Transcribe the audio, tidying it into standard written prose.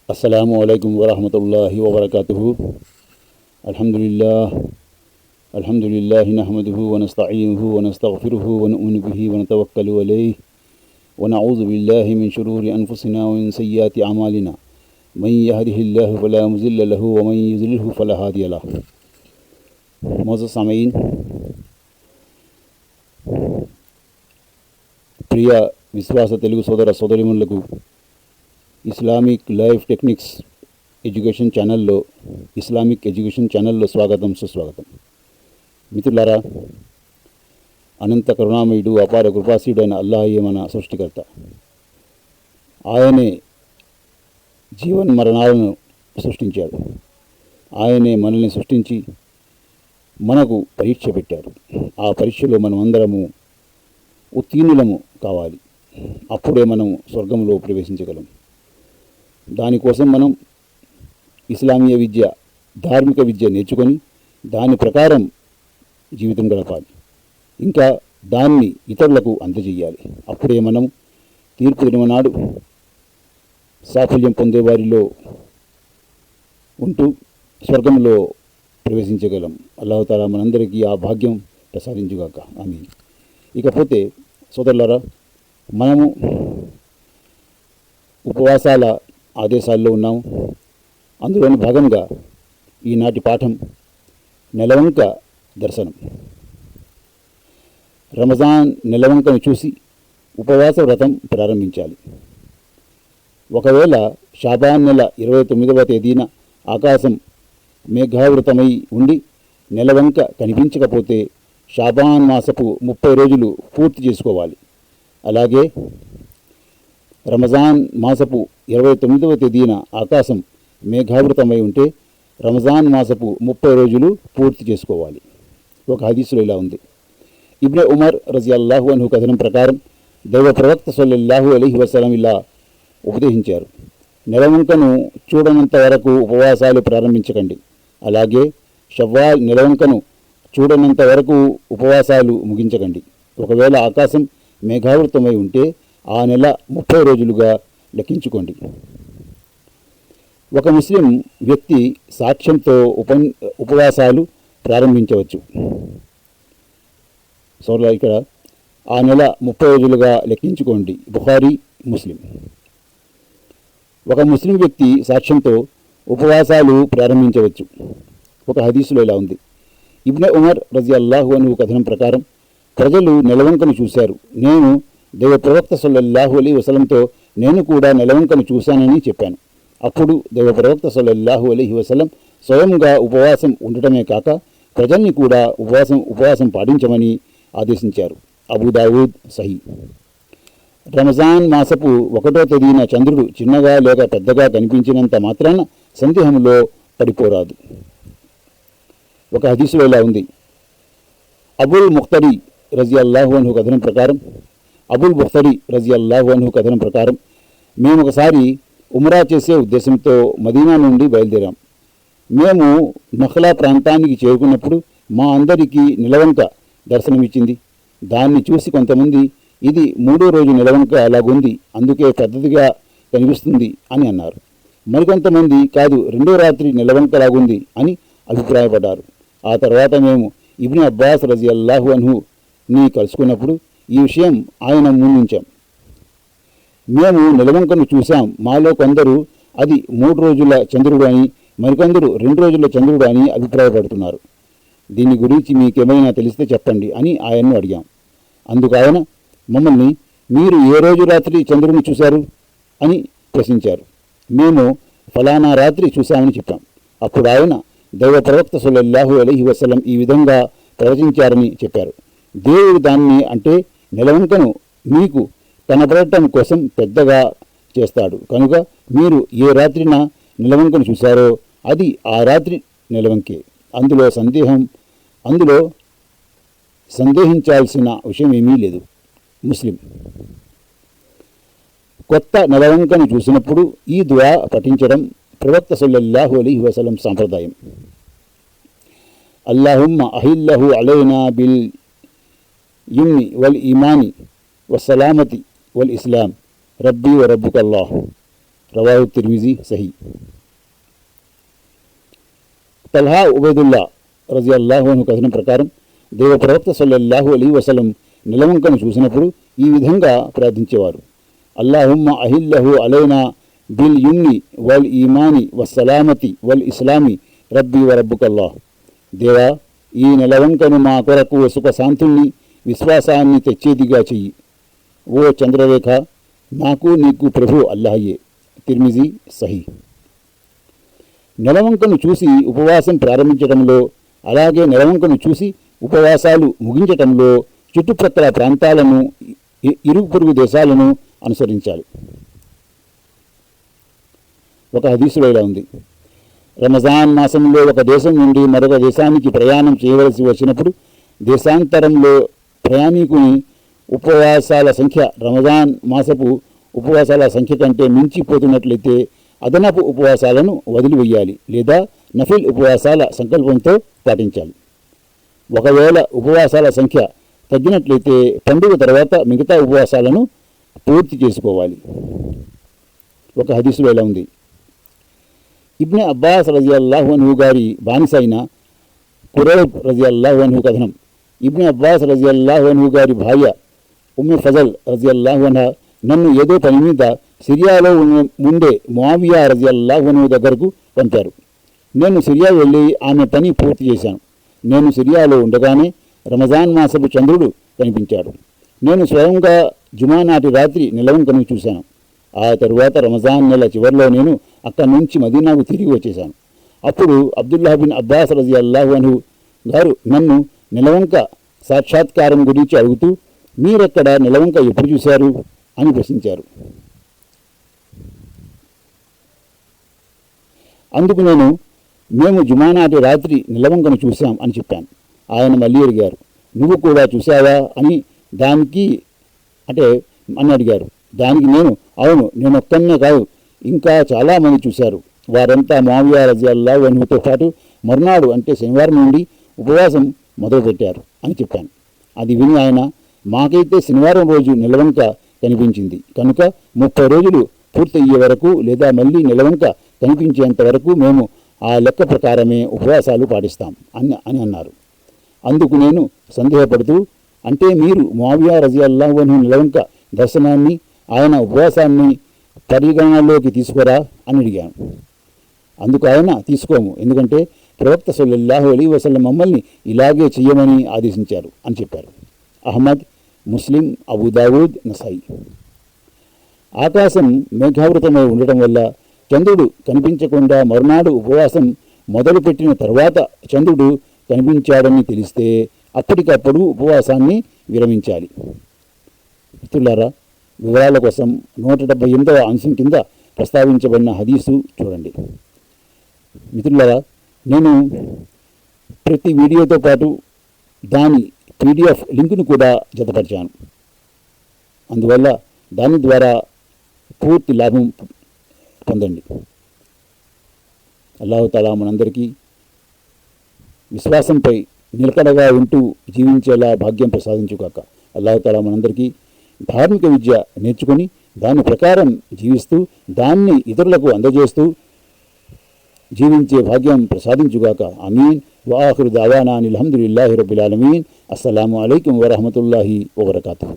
अस्सलामु अलैकुम वरहमतुल्लाहि वबरकातुहु। अल्हम्दुलिल्लाहि नहमदुहु व नस्तईनुहु व नस्तगफिरुहु व नु'मिनु बिहि व नतवक्कलु अलैहि व नऊज़ु बिल्लाहि मिन शुरूरि अनफुसिना व मिन सय्यिआति अमालिना मन यहदिहिल्लाहु फला मुज़िल्ल लहु व मन युज़लिल्हु फला हादिय लहु। मोअज़्ज़ज़ सामीईन, ప్రియ విశ్వాస తెలుగు సోదర సోదరీమణులకు ఇస్లామిక్ లైఫ్ టెక్నిక్స్ ఎడ్యుకేషన్ ఛానల్లో స్వాగతం సుస్వాగతం. మిత్రులారా, అనంత కరుణామయుడు అపార కృపాశీయుడైన అల్లాహయే మన సృష్టికర్త. ఆయనే జీవన్ మరణాలను సృష్టించాడు. ఆయనే మనల్ని సృష్టించి మనకు పరీక్ష పెట్టారు. ఆ పరీక్షలో మనం అందరము ఉత్తీర్ణులము కావాలి. అప్పుడే మనం స్వర్గంలో ప్రవేశించగలం. దానికోసం మనం ఇస్లామీయ విద్య, ధార్మిక విద్య నేర్చుకొని దాని ప్రకారం జీవితం గడపాలి. ఇంకా దాన్ని ఇతరులకు అందజేయాలి. అప్పుడే మనం తీర్పు దినమనాడు సాఫల్యం పొందేవారిలో ఉంటూ స్వర్గంలో ప్రవేశించగలం. అల్లాహుతాలా మనందరికీ ఆ భాగ్యం ప్రసాదించుగాక. ఆమీన్. ఇకపోతే సోదరులారా, మనము ఉపవాసాల ఆదేశాల్లో ఉన్నాము. అందులోని భాగంగా ఈనాటి పాఠం నెలవంక దర్శనం. రమజాన్ నెలవంకను చూసి ఉపవాస వ్రతం ప్రారంభించాలి. ఒకవేళ షాబాన్ నెల 29వ తేదీన ఆకాశం మేఘావృతమై ఉండి నెలవంక కనిపించకపోతే షాబాన్ మాసపు 30 రోజులు పూర్తి చేసుకోవాలి. అలాగే రమజాన్ మాసపు 29వ తేదీన ఆకాశం మేఘావృతమై ఉంటే రమజాన్ మాసపు 30 రోజులు పూర్తి చేసుకోవాలి. ఒక హదీసులో ఇలా ఉంది. ఇబ్నే ఉమర్ రజియల్లాహు అన్హు కథనం ప్రకారం దైవ ప్రవక్త సల్లల్లాహు అలైహి వసల్లం ఇలా ఉపదేశించారు: నెలవంకను చూడనంత వరకు ఉపవాసాలు ప్రారంభించకండి. అలాగే షవ్వాల్ నెలవంకను చూడనంత వరకు ఉపవాసాలు ముగించకండి. ఒకవేళ ఆకాశం మేఘావృతమై ఉంటే ఆ నెల 30 రోజులుగా లెక్కించుకోండి. ఒక ముస్లిం వ్యక్తి సాక్ష్యంతో ఉపవాసాలు ప్రారంభించవచ్చు. సోర్లా ఇక్కడ ఆ నెల 30 రోజులుగా లెక్కించుకోండి. బుఖారీ, ముస్లిం. ఒక ముస్లిం వ్యక్తి సాక్ష్యంతో ఉపవాసాలు ప్రారంభించవచ్చు. ఒక హదీసులో ఇలా ఉంది. ఇబ్నే ఉమర్ రజియల్లాహు అన్హు కథనం ప్రకారం ప్రజలు నెలవంకను చూశారు. నేను దైవ ప్రవక్త సల్లల్లాహు అలైహి వసల్లంతో నేను కూడా నెలవంకను చూశానని చెప్పాను. అప్పుడు దైవ ప్రవక్త సల్లల్లాహు అలైహి వసల్లం స్వయంగా ఉపవాసం ఉండటమే కాక ప్రజల్ని కూడా ఉపవాసం పాటించమని ఆదేశించారు. అబూ దావూద్ సహీ. రమజాన్ మాసపు 1వ తేదీన చంద్రుడు చిన్నగా లేక పెద్దగా కనిపించినంత మాత్రాన సందేహంలో పడిపోరాదు. ఒక హదీసులో ఇలా ఉంది. అబుల్ బుఖ్తరీ రజియల్లాహు అన్హు కథనం ప్రకారం మేము ఒకసారి ఉమ్రా చేసే ఉద్దేశంతో మదీనా నుండి బయలుదేరాం. మేము నఖ్లా ప్రాంతానికి చేరుకున్నప్పుడు మా అందరికీ నిలవంక దర్శనమిచ్చింది. దాన్ని చూసి కొంతమంది ఇది 3వ రోజు నిలవంక అలాగుంది, అందుకే పెద్దదిగా కనిపిస్తుంది అని అన్నారు. మరికొంతమంది కాదు, 2వ రాత్రి నిలవంక లాగుంది అని అభిప్రాయపడ్డారు. ఆ తర్వాత మేము ఇబ్నే అబ్బాస్ రజియల్లాహు అన్హుని కలుసుకున్నప్పుడు ఈ విషయం ఆయన ముందుంచాం. మేము నిలవంకను చూశాం. మాలో కొందరు అది 3 రోజుల చంద్రుడు అని, మరికొందరు 2 రోజుల చంద్రుడు అని అభిప్రాయపడుతున్నారు. దీని గురించి మీకేమైనా తెలిస్తే చెప్పండి అని ఆయన్ను అడిగాం. అందుకు ఆయన మమ్మల్ని మీరు ఏ రోజు రాత్రి చంద్రుడిని చూశారు అని ప్రశ్నించారు. మేము ఫలానా రాత్రి చూశామని చెప్పాం. అప్పుడు ఆయన దైవ ప్రవక్త సల్లల్లాహు అలైహి వసల్లం ఈ విధంగా ప్రవచించారని చెప్పారు. దేవుడు దాన్ని, అంటే నెలవంకను మీకు కనబడటం కోసం పెద్దగా చేస్తాడు. కనుక మీరు ఏ రాత్రిన నిలవంకను చూశారో అది ఆ రాత్రి నిలవంకే. అందులో సందేహించాల్సిన విషయం ఏమీ లేదు. ముస్లిం. కొత్త నెలవంకను చూసినప్పుడు ఈ దుఆ పఠించడం ప్రవక్త సల్లల్లాహు అలైహి వసల్లం సాంప్రదాయం. అల్లాహుమ్మ అహిల్లహు అలైనా బిల్ ఇమ్ని వల్ ఈమాని వసలామతి వల్ ఇస్లాం రబ్బీ వ రబ్బుకల్లాహ్. రవాహు తిర్మిజీ సహీ. తల్హా ఉబైదుల్లా రజియల్లాహు అన్హు కథనం ప్రకారం దేవ ప్రవక్త సల్లల్లాహు అలైహి వసల్లం నిలవంకను చూసినప్పుడు ఈ విధంగా ప్రార్థించేవారు: అల్లాహుమ్మ అహిల్లహు అలైనా బిల్ యుమ్ని వల్ ఈమాని వస్సలామతి వల్ ఇస్లామి రబ్బీ వరబ్బుకల్లాహ్. దేవా, ఈ నెలవంకను మా కొరకు సుఖశాంతుల్ని విశ్వాసాన్ని తెచ్చేదిగా చెయ్యి. ఓ చంద్రరేఖ, నాకు నీకు ప్రభు అల్లాహయే. తిర్మిజీ సహీ. నెలవంకను చూసి ఉపవాసం ప్రారంభించడంలో, అలాగే నెలవంకను చూసి ఉపవాసాలు ముగించటంలో చుట్టుప్రక్కల ప్రాంతాలను, ఇరుగు పొరుగు దేశాలను అనుసరించాలి. ఒక హదీసులో ఇలా ఉంది: రమజాన్ మాసంలో ఒక దేశం నుండి మరొక దేశానికి ప్రయాణం చేయవలసి వచ్చినప్పుడు దేశాంతరంలో ప్రయాణికుని ఉపవాసాల సంఖ్య రమజాన్ మాసపు ఉపవాసాల సంఖ్య కంటే మించిపోతున్నట్లయితే అదనపు ఉపవాసాలను వదిలివేయాలి లేదా నఫిల్ ఉపవాసాల సంకల్పంతో పాటించాలి. ఒకవేళ ఉపవాసాల సంఖ్య తగ్గినట్లయితే పండుగ తర్వాత మిగతా ఉపవాసాలను పూర్తి చేసుకోవాలి. ఒక హదీసులో ఇలా ఉంది: ఇబ్నె అబ్బాస్ రజియల్లాహు అన్హు గారి బానిస అయిన కురైబ్ రజియల్లాహు అన్హు కథనం. ఇబ్నె అబ్బాస్ రజియల్లాహు అన్హు గారి భార్య ఉమ్మె ఫజల్ రజియల్లాహు అన్హా నన్ను ఏదో పని మీద సిరియాలో ఉండే ముఆవియా రజియల్లాహు అన్హు దగ్గరకు పంపారు. నేను సిరియా వెళ్ళి ఆమె పని పూర్తి చేశాను. నేను సిరియాలో ఉండగానే రమజాన్ మాసపు చంద్రుడు కనిపించాడు. నేను స్వయంగా జుమా నాటి రాత్రి నిలవంకను చూశాను. ఆ తరువాత రమజాన్ నెల చివరిలో నేను అక్కడి నుంచి మదీనాకు తిరిగి వచ్చేశాను. అప్పుడు అబ్దుల్లా బిన్ అబ్బాస్ రజియల్లాహు అన్హు గారు నన్ను నిలవంక సాక్షాత్కారం గురించి అడుగుతూ, మీరెక్కడ నిలవంక ఎప్పుడు చూశారు అని ప్రశ్నించారు. అందుకు నేను, మేము జుమా నాటి రాత్రి నిలవంకను చూశాం అని చెప్పాను. ఆయన మళ్ళీ అడిగారు, నువ్వు కూడా చూశావా అని అడిగారు. దానికి నేను, అవును, నేను ఒక్కనే కాదు, ఇంకా చాలామంది చూశారు. వారంతా ముఆవియా రజియల్లాహు అన్హుతో పాటు మరునాడు అంటే శనివారం నుండి ఉపవాసం మొదలుపెట్టారు అని చెప్పాను. అది విని ఆయన, మాకైతే శనివారం రోజు నిలవంక కనిపించింది కనుక 30 రోజులు పూర్తయ్యే వరకు లేదా మళ్ళీ నిలవంక కనిపించేంత వరకు మేము ఆ లెక్క ప్రకారమే ఉపవాసాలు పాటిస్తాం అని అన్నారు. అందుకు నేను సందేహపడుతూ, అంటే మీరు ముఆవియా రజియల్లాహు అన్హు నిలవంక దర్శనాన్ని, ఆయన ఉపవాసాన్ని పరిగణనలోకి తీసుకురా అని అడిగాను. అందుకు ఆయన, తీసుకోము, ఎందుకంటే ప్రవక్త సల్లల్లాహు అలైహి వసల్లం మమ్మల్ని ఇలాగే చెయ్యమని ఆదేశించారు అని చెప్పారు. అహ్మద్, ముస్లిం, అబూదావూద్, నసాయి. ఆకాశం మేఘావృతమై ఉండటం వల్ల చంద్రుడు కనిపించకుండా మరునాడు ఉపవాసం మొదలుపెట్టిన తర్వాత చంద్రుడు కనిపించాడని తెలిస్తే అప్పటికప్పుడు ఉపవాసాన్ని విరమించాలి. మిత్రులారా, వివరాల కోసం 178వ అంశం కింద ప్రస్తావించబడిన హదీసు చూడండి. మిత్రులారా, నేను ప్రతి వీడియోతో పాటు దాని PDF లింకును కూడా జతపరిచాను. అందువల్ల దాని ద్వారా పూర్తి లాభం పొందండి. అల్లాహు తాలా మనందరికీ విశ్వాసంపై నిలకడగా ఉంటూ జీవించేలా భాగ్యం ప్రసాదించుగాక. అల్లాహు తాలా మనందరికీ ధార్మిక విద్య నేర్చుకొని దాని ప్రకారం జీవిస్తూ దాన్ని ఇతరులకు అందజేస్తూ జీవించే భాగ్యం ప్రసాదించుగాక. ఆమీన్. వాఖిరు దావానా అనిల్ హమ్దులిల్లాహి రబ్బిల్ ఆలమీన్. అస్సలాము అలైకుం వరహ్మతుల్లాహి వబరకాతుహు.